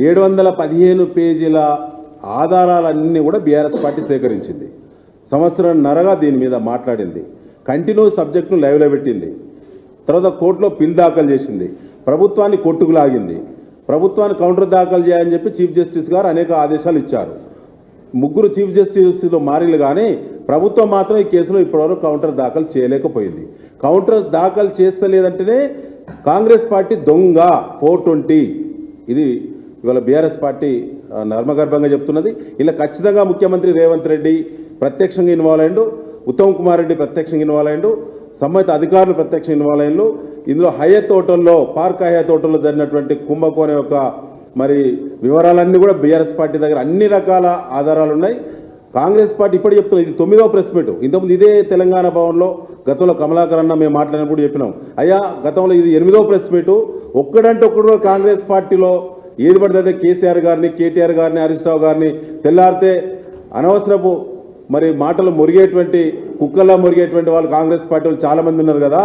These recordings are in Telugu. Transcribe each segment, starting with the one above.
715 పేజీల ఆధారాలన్నీ కూడా బీఆర్ఎస్ పార్టీ సేకరించింది. సంవత్సరంన్నరగా దీని మీద మాట్లాడింది. కంటిన్యూ సబ్జెక్టును లైవ్లో పెట్టింది. తర్వాత కోర్టులో పిల్ దాఖలు చేసింది. ప్రభుత్వాన్ని కొట్టుకులాగింది. ప్రభుత్వాన్ని కౌంటర్ దాఖలు చేయాలని చెప్పి చీఫ్ జస్టిస్ గారు అనేక ఆదేశాలు ఇచ్చారు. 3 చీఫ్ జస్టిస్లో మారిలు కానీ ప్రభుత్వం మాత్రం ఈ కేసులో ఇప్పటివరకు కౌంటర్ దాఖలు చేయలేకపోయింది. కౌంటర్ దాఖలు చేస్తలేదంటేనే కాంగ్రెస్ పార్టీ దొంగ 420. ఇది ఇవాళ బీఆర్ఎస్ పార్టీ నర్మగర్భంగా చెప్తున్నది. ఇలా ఖచ్చితంగా ముఖ్యమంత్రి రేవంత్ రెడ్డి ప్రత్యక్షంగా ఇన్వాల్వ్ అయ్యిండు, ఉత్తమ్ కుమార్ రెడ్డి ప్రత్యక్షంగా ఇన్వాల్వ్ అయ్యిండు, సంబంధిత అధికారులు ప్రత్యక్షంగా ఇన్వాల్వ్ అయ్యిండు. ఇందులో హయత్ హోటల్లో, పార్క్ హయత్ హోటల్లో జరిగినటువంటి కుంభకోణం యొక్క మరి వివరాలన్నీ కూడా బీఆర్ఎస్ పార్టీ దగ్గర అన్ని రకాల ఆధారాలు ఉన్నాయి. కాంగ్రెస్ పార్టీ ఇప్పుడు చెప్తున్నది, ఇది 9వ ప్రెస్ మీట్. ఇంతకుముందు ఇదే తెలంగాణ భవన్లో గతంలో కమలాకర్ అన్న మేము మాట్లాడినప్పుడు చెప్పినాం, అయ్యా గతంలో ఇది 8వ ప్రెస్ మీటు. ఒక్కడంటే ఒక్కడు కాంగ్రెస్ పార్టీలో ఏది పడితే కేసీఆర్ గారిని, కేటీఆర్ గారిని, హరీష్ రావు గారిని తెల్లారితే అనవసరపు మరి మాటలు మురిగేటువంటి, కుక్కల్లా మురిగేటువంటి వాళ్ళు కాంగ్రెస్ పార్టీ వాళ్ళు చాలామంది ఉన్నారు కదా.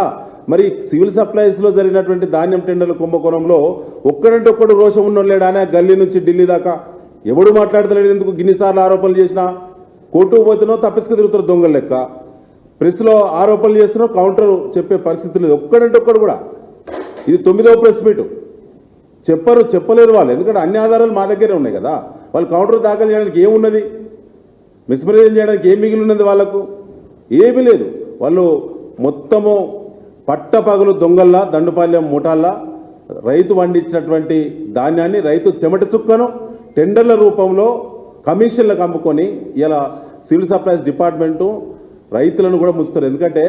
మరి సివిల్ సప్లైస్లో జరిగినటువంటి ధాన్యం టెండర్ల కుంభకోణంలో ఒక్కడంటే ఒక్కడు రోషం ఉన్నోళ్ళేడా అని గల్లీ నుంచి ఢిల్లీ దాకా ఎవడు మాట్లాడతలేడు. ఎందుకు గిన్నిసార్లు ఆరోపణలు చేసినా కోర్టుకు పోతున్నావు, తప్పించుకు తిరుగుతారు దొంగల లెక్క. ప్రెస్లో ఆరోపణలు చేస్తున్నావు, కౌంటర్ చెప్పే పరిస్థితి లేదు. ఒక్కడంటే ఒక్కడు కూడా. ఇది 9వ ప్రెస్ మీటు. చెప్పలేరు వాళ్ళు, ఎందుకంటే అన్ని ఆధారాలు మా దగ్గరే ఉన్నాయి కదా. వాళ్ళు కౌంటర్ దాఖలు చేయడానికి ఏమున్నది, మిస్మరైజ్ చేయడానికి ఏం మిగిలి ఉన్నది వాళ్ళకు? ఏమీ లేదు. వాళ్ళు మొత్తము పట్టపగలు దొంగల్లా, దండుపాలెం ముఠాల్లా రైతు పండించినటువంటి ధాన్యాన్ని, రైతు చెమట చుక్కను టెండర్ల రూపంలో కమిషన్లకు అమ్ముకొని ఇలా సివిల్ సప్లైస్ డిపార్ట్మెంటు రైతులను కూడా ముంచుతారు. ఎందుకంటే